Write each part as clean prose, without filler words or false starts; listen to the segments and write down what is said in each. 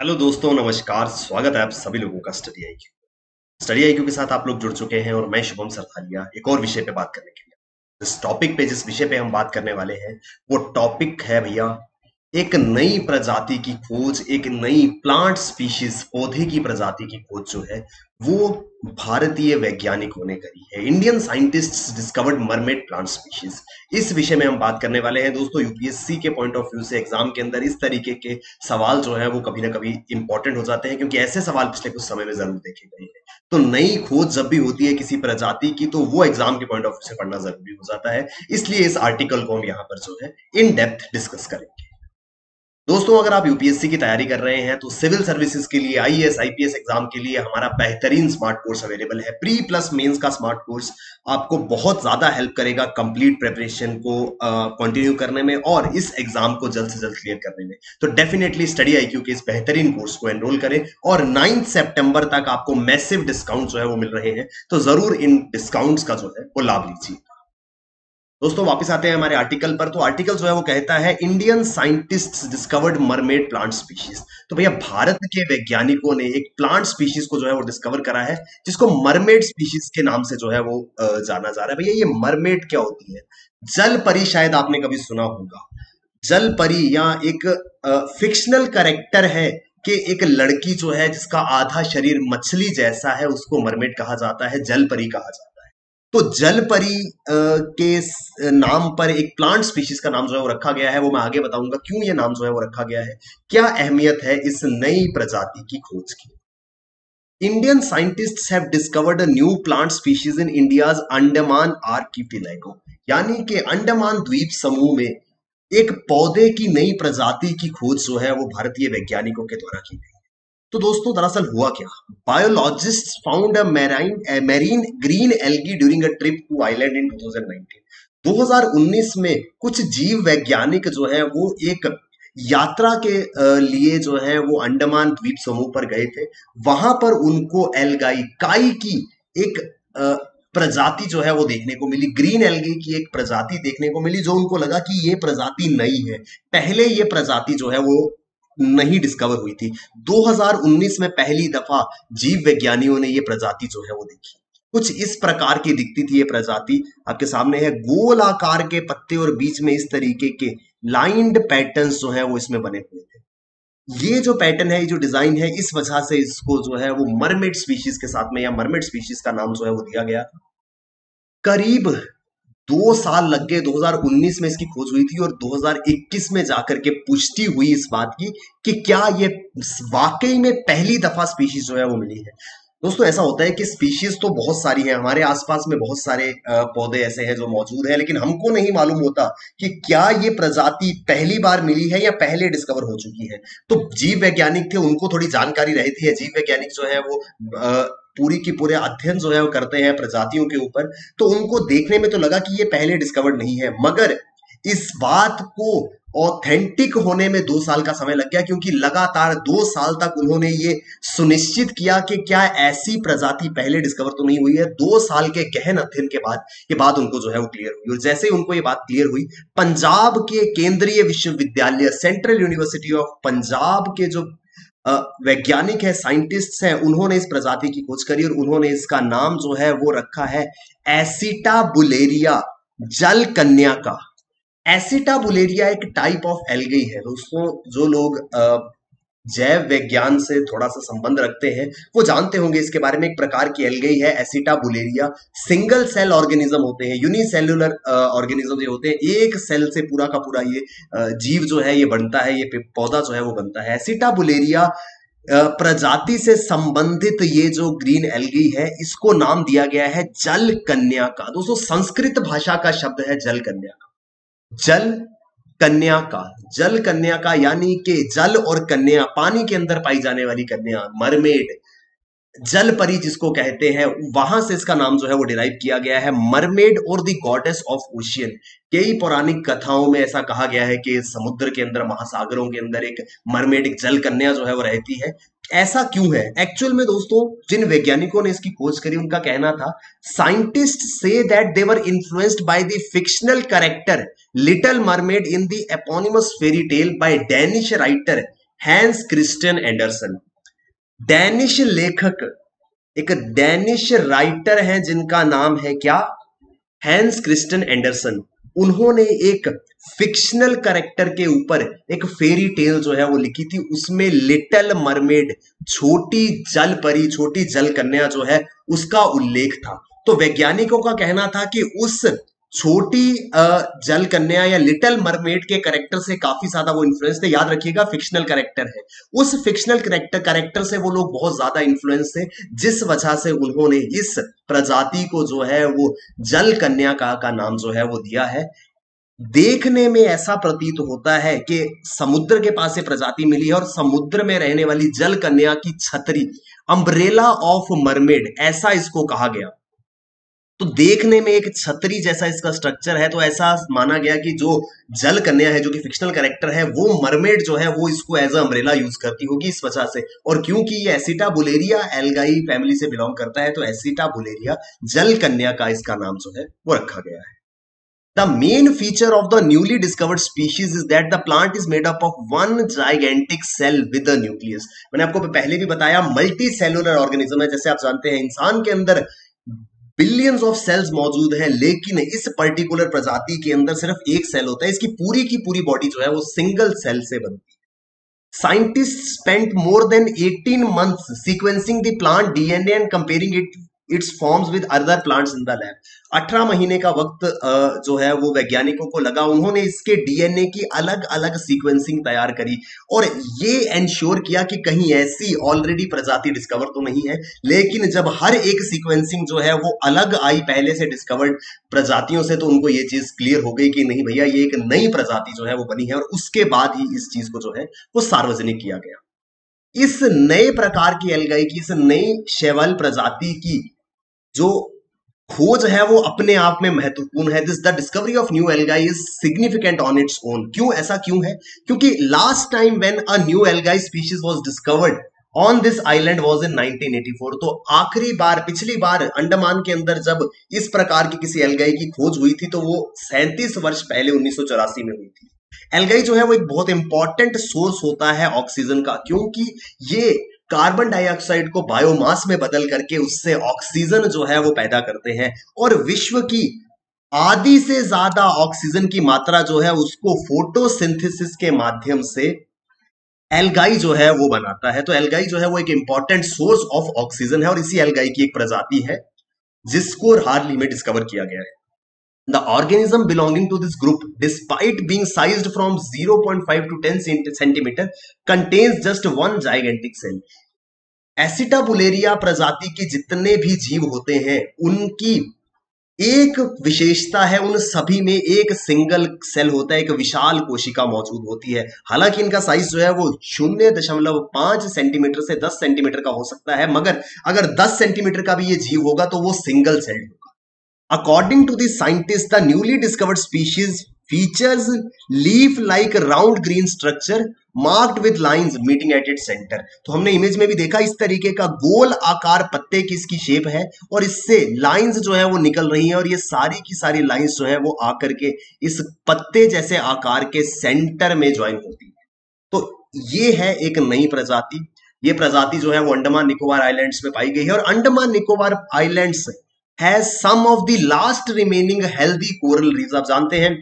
Hello दोस्तों, नमस्कार। स्वागत है आप सभी लोगों का स्टडी आईक्यू। स्टडी आईक्यू के साथ आप लोग जुड़ चुके हैं और मैं शुभम सरथालिया एक और विषय पे बात करने के लिए। इस टॉपिक पे जिस विषय पे हम बात करने वाले हैं वो टॉपिक है भैया, एक नई प्रजाति की खोज, एक नई प्लांट स्पीशीज, पौधे की प्रजाति की खोज जो है वो भारतीय वैज्ञानिकों ने करी है। Indian scientists discovered mermaid plant species. इस विषय में हम बात करने वाले हैं दोस्तों। यूपीएससी के पॉइंट ऑफ व्यू से एग्जाम के अंदर इस तरीके के सवाल जो है वो कभी ना कभी इंपॉर्टेंट हो जाते हैं, क्योंकि ऐसे सवाल पिछले कुछ समय में जरूर देखे गए हैं। तो नई खोज जब भी होती है किसी प्रजाति की तो वो एग्जाम के पॉइंट ऑफ व्यू से पढ़ना जरूरी हो जाता है। इसलिए इस आर्टिकल को हम यहाँ पर जो है इन डेप्थ डिस्कस करेंगे। दोस्तों, अगर आप यूपीएससी की तैयारी कर रहे हैं तो सिविल सर्विसेज के लिए, आईएएस आईपीएस एग्जाम के लिए हमारा बेहतरीन स्मार्ट कोर्स अवेलेबल है। प्री प्लस मेंस का स्मार्ट कोर्स आपको बहुत ज्यादा हेल्प करेगा कंप्लीट प्रिपरेशन को कंटिन्यू करने में और इस एग्जाम को जल्द से जल्द क्लियर करने में। तो डेफिनेटली स्टडी आईक्यू के इस बेहतरीन कोर्स को एनरोल करें और 9 सितंबर तक आपको मैसिव डिस्काउंट जो है वो मिल रहे हैं। तो जरूर इन डिस्काउंट्स का जो है वो लाभ लीजिए। दोस्तों, वापस आते हैं हमारे आर्टिकल पर। तो आर्टिकल जो है वो कहता है Indian scientists discovered mermaid plant species. तो भैया, भारत के वैज्ञानिकों ने एक प्लांट स्पीशीज को जो है वो डिस्कवर करा है, जिसको मरमेड स्पीशीज के नाम से जो है वो जाना जा रहा है। भैया, ये मरमेड क्या होती है? जल परी शायद आपने कभी सुना होगा। जल परी या एक फिक्शनल कैरेक्टर है कि एक लड़की जो है जिसका आधा शरीर मछली जैसा है उसको मरमेड कहा जाता है, जल परी कहा जाता है। तो जल परी के नाम पर एक प्लांट स्पीशीज का नाम जो है वो रखा गया है। वो मैं आगे बताऊंगा क्यों ये नाम जो है वो रखा गया है, क्या अहमियत है इस नई प्रजाति की खोज की। Indian scientists have discovered a new plant species in India's Andaman archipelago. यानी कि अंडमान द्वीप समूह में एक पौधे की नई प्रजाति की खोज जो है वो भारतीय वैज्ञानिकों के द्वारा की गई। तो दोस्तों, दरअसल हुआ क्या? Biologist found a marine green algae during a trip to island in 2019। 2019 में कुछ जीव वैज्ञानिक जो है वो एक यात्रा के लिए जो है वो अंडमान द्वीप समूह पर गए थे। वहां पर उनको एल्गाई काई की एक प्रजाति जो है वो देखने को मिली। ग्रीन एल्गी की एक प्रजाति देखने को मिली जो उनको लगा कि ये प्रजाति नई है। पहले ये प्रजाति जो है वो नहीं डिस्कवर हुई थी। 2019 में पहली दफा जीव वैज्ञानिकों ने ये प्रजाति जो है वो देखी। कुछ इस प्रकार की दिखती थी ये प्रजाति। आपके सामने है गोल आकार के पत्ते और बीच में इस तरीके के लाइंड पैटर्न्स जो है वो इसमें बने हुए थे। ये जो पैटर्न है, ये जो डिजाइन है, इस वजह से इसको जो है वो मरमेड स्पीशीज के साथ में या मरमेड स्पीशीज का नाम जो है वो दिया गया था। करीब 2 साल लग गए। 2019 में इसकी खोज हुई थी और 2021 में जाकर के पुष्टि हुई इस बात की कि क्या ये वाकई में पहली दफा स्पीशीज जो है वो मिली है। दोस्तों, ऐसा होता है कि स्पीशीज तो बहुत सारी हैं, हमारे आसपास में बहुत सारे पौधे ऐसे हैं जो मौजूद हैं, लेकिन हमको नहीं मालूम होता कि क्या ये प्रजाति पहली बार मिली है या पहले डिस्कवर हो चुकी है। तो जीव वैज्ञानिक थे, उनको थोड़ी जानकारी रहती है। जीव वैज्ञानिक जो है वो पूरी की पूरे अध्ययन जो है वो करते हैं प्रजातियों के ऊपर। तो उनको देखने में तो लगा कि ये पहले डिस्कवर्ड नहीं है, मगर इस बात को ऑथेंटिक होने में 2 साल का समय लग गया, क्योंकि लगातार 2 साल तक उन्होंने ये सुनिश्चित किया कि क्या ऐसी प्रजाति पहले डिस्कवर तो नहीं हुई है। 2 साल के गहन अध्ययन के बाद ये बात उनको जो है वो क्लियर हुई। और जैसे ही उनको ये बात क्लियर हुई, पंजाब के केंद्रीय विश्वविद्यालय सेंट्रल यूनिवर्सिटी ऑफ पंजाब के जो वैज्ञानिक है, साइंटिस्ट हैं, उन्होंने इस प्रजाति की खोज करी और उन्होंने इसका नाम जो है वो रखा है एसिटाबुलेरिया जल कन्या का। एसिटाबुलेरिया एक टाइप ऑफ एल्गी है। दोस्तों, जो लोग जैव विज्ञान से थोड़ा सा संबंध रखते हैं वो जानते होंगे इसके बारे में। एक प्रकार की एल्गी है एसिटाबुलेरिया। सिंगल सेल ऑर्गेनिज्म होते हैं, यूनिसेल्युलर ऑर्गेनिज्म जो होते हैं, एक सेल से पूरा का पूरा ये जीव जो है ये बनता है, ये पौधा जो है वो बनता है। एसिटाबुलेरिया प्रजाति से संबंधित ये जो ग्रीन एल्गी है, इसको नाम दिया गया है जल कन्या का। दोस्तों, संस्कृत भाषा का शब्द है जल कन्या का। जल कन्या का, जल कन्या का यानी कि जल और कन्या, पानी के अंदर पाई जाने वाली कन्या, मरमेड, जल परी जिसको कहते हैं, वहां से इसका नाम जो है वो डिराइव किया गया है, मरमेड और द गॉडेस ऑफ ओशियन। कई पौराणिक कथाओं में ऐसा कहा गया है कि समुद्र के अंदर, महासागरों के अंदर एक मरमेड, एक जल कन्या जो है वो रहती है। ऐसा क्यों है? एक्चुअल में दोस्तों, जिन वैज्ञानिकों ने इसकी खोज करी उनका कहना था, साइंटिस्ट से that they were influenced by the fictional character little mermaid in the eponymous fairy tale by Danish writer Hans Christian Andersen, Danish लेखक, एक डैनिश राइटर हैं जिनका नाम है क्या, हैंस क्रिस्टियन एंडरसन। उन्होंने एक फिक्शनल कैरेक्टर के ऊपर एक फेरी टेल जो है वो लिखी थी, उसमें लिटिल मरमेड, छोटी जल परी, छोटी जल कन्या जो है उसका उल्लेख था। तो वैज्ञानिकों का कहना था कि उस छोटी जल कन्या या लिटिल मरमेड के कैरेक्टर से काफी ज्यादा वो इन्फ्लुएंस थे। याद रखिएगा फिक्शनल कैरेक्टर है, उस फिक्शनल कैरेक्टर से वो लोग बहुत ज्यादा इन्फ्लुएंस थे, जिस वजह से उन्होंने इस प्रजाति को जो है वो जल कन्या का नाम जो है वो दिया है। देखने में ऐसा प्रतीत होता है कि समुद्र के पास ये प्रजाति मिली है और समुद्र में रहने वाली जल कन्या की छतरी, अम्ब्रेला ऑफ मरमेड, ऐसा इसको कहा गया। तो देखने में एक छतरी जैसा इसका स्ट्रक्चर है, तो ऐसा माना गया कि जो जल कन्या है, जो कि फिक्शनल कैरेक्टर है, वो मरमेड जो है वो इसको एज अ अम्ब्रेला यूज करती होगी इस वजह से। और क्योंकि ये एसिटा बुलेरिया एल्गाई फैमिली से बिलोंग करता है, तो एसिटा बुलेरिया जल कन्या का इसका नाम जो है वो रखा गया है। The main feature of the newly discovered species is that the plant is made up of one gigantic cell with a nucleus. मैंने आपको पहले भी बताया मल्टी सेलुलर ऑर्गेनिज्म है। जैसे आप जानते हैं इंसान के अंदर बिलियंस ऑफ सेल्स मौजूद हैं, लेकिन इस पर्टिकुलर प्रजाति के अंदर सिर्फ एक सेल होता है। इसकी पूरी की पूरी बॉडी जो है वो सिंगल सेल से बनती है। Scientists spent more than 18 months sequencing the plant DNA and comparing its forms with other plants in the lab. 18 महीने का वक्त जो है वो वैज्ञानिकों को लगा। उन्होंने इसके डीएनए की अलग अलग सीक्वेंसिंग तैयार करी और ये एंश्योर किया कि कहीं ऐसी ऑलरेडी प्रजाति डिस्कवर तो नहीं है। लेकिन जब हर एक सीक्वेंसिंग जो है वो अलग आई पहले से डिस्कवर्ड प्रजातियों से, तो उनको ये चीज क्लियर हो गई कि नहीं भैया ये एक नई प्रजाति जो है वो बनी है, और उसके बाद ही इस चीज को जो है वो सार्वजनिक किया गया। इस नए प्रकार की एल्गाई की, इस नई शैवाल प्रजाति की जो खोज है वो अपने आप में महत्वपूर्ण है। This the discovery of new algae is significant on its own. क्यों, ऐसा क्यों है? क्योंकि last time when a new algae species was discovered on this island was in 1984। तो आखिरी बार, पिछली बार अंडमान के अंदर जब इस प्रकार की किसी एल्गाई की खोज हुई थी तो वो 37 वर्ष पहले 1984 में हुई थी। एल्गाई जो है वो एक बहुत इंपॉर्टेंट सोर्स होता है ऑक्सीजन का, क्योंकि ये कार्बन डाइऑक्साइड को बायोमास में बदल करके उससे ऑक्सीजन जो है वो पैदा करते हैं, और विश्व की आधी से ज्यादा ऑक्सीजन की मात्रा जो है उसको फोटोसिंथेसिस के माध्यम से एल्गाई जो है वो बनाता है। तो एल्गाई जो है वो एक इंपॉर्टेंट सोर्स ऑफ ऑक्सीजन है, और इसी एल्गाई की एक प्रजाति है जिसको हाल ही में डिस्कवर किया गया है। The organism belonging to this group, despite being sized from 0.5 to 10 centimeter, contains just one gigantic cell. एसिटाबुलेरिया प्रजाति के जितने भी जीव होते हैं उनकी एक विशेषता है, उन सभी में एक सिंगल सेल होता है, एक विशाल कोशिका मौजूद होती है। हालांकि इनका साइज जो है वो 0.5 सेंटीमीटर से 10 सेंटीमीटर का हो सकता है, मगर अगर 10 सेंटीमीटर का भी ये जीव होगा तो वो सिंगल सेल होगा। According to the scientists, the newly discovered species features leaf-like round green structure marked with lines meeting at its center. तो हमने इमेज में भी देखा इस तरीके का गोल आकार पत्ते की इसकी शेप है, और इससे लाइंस जो है वो निकल रही हैं, और ये सारी की सारी लाइंस जो है वो आकर के इस पत्ते जैसे आकार के सेंटर में ज्वाइन होती है। तो ये है एक नई प्रजाति। ये प्रजाति जो है वो अंडमान निकोबार आइलैंड्स में पाई गई है, और Andaman Nicobar islands has some of the last remaining healthy coral reefs। आप जानते हैं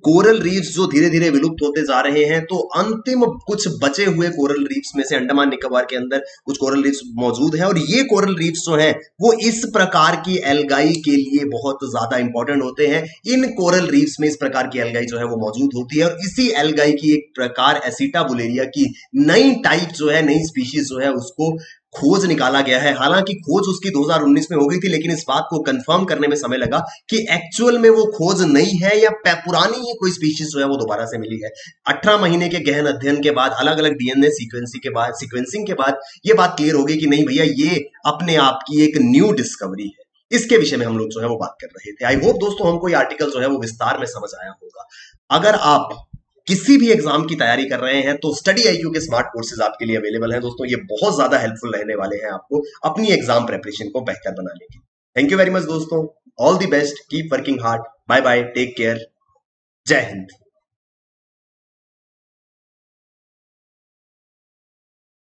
कोरल रीफ्स जो धीरे धीरे विलुप्त होते जा रहे हैं, तो अंतिम कुछ बचे हुए कोरल रीफ्स में से अंडमान निकोबार के अंदर कुछ कोरल रीफ्स मौजूद है, और ये कोरल रीफ्स जो है वो इस प्रकार की एल्गाई के लिए बहुत ज्यादा इंपॉर्टेंट होते हैं। इन कोरल रीफ्स में इस प्रकार की एल्गाई जो है वो मौजूद होती है, और इसी एल्गाई की एक प्रकार एसिटाबुलेरिया की नई टाइप जो है, नई स्पीशीज जो है उसको खोज निकाला गया है। हालांकि खोज उसकी 2019 में हो गई थी, लेकिन इस बात को कंफर्म करने में समय लगा कि एक्चुअल में वो खोज नई है या पुरानी ही कोई स्पीशीज जो है वो दोबारा से मिली है। 18 महीने के गहन अध्ययन के बाद, अलग अलग डीएनए सीक्वेंसिंग के बाद ये बात क्लियर हो गई कि नहीं भैया ये अपने आप की एक न्यू डिस्कवरी है। इसके विषय में हम लोग जो है वो बात कर रहे थे। आई होप दोस्तों हमको ये आर्टिकल जो है वो विस्तार में समझ आया होगा। अगर आप किसी भी एग्जाम की तैयारी कर रहे हैं तो स्टडी आईक्यू के स्मार्ट कोर्सेज आपके लिए अवेलेबल हैं दोस्तों। ये बहुत ज्यादा हेल्पफुल रहने वाले हैं आपको अपनी एग्जाम प्रिपरेशन को बेहतर बनाने की। थैंक यू वेरी मच दोस्तों, all the best, keep working hard, bye bye, take care, जय हिंद।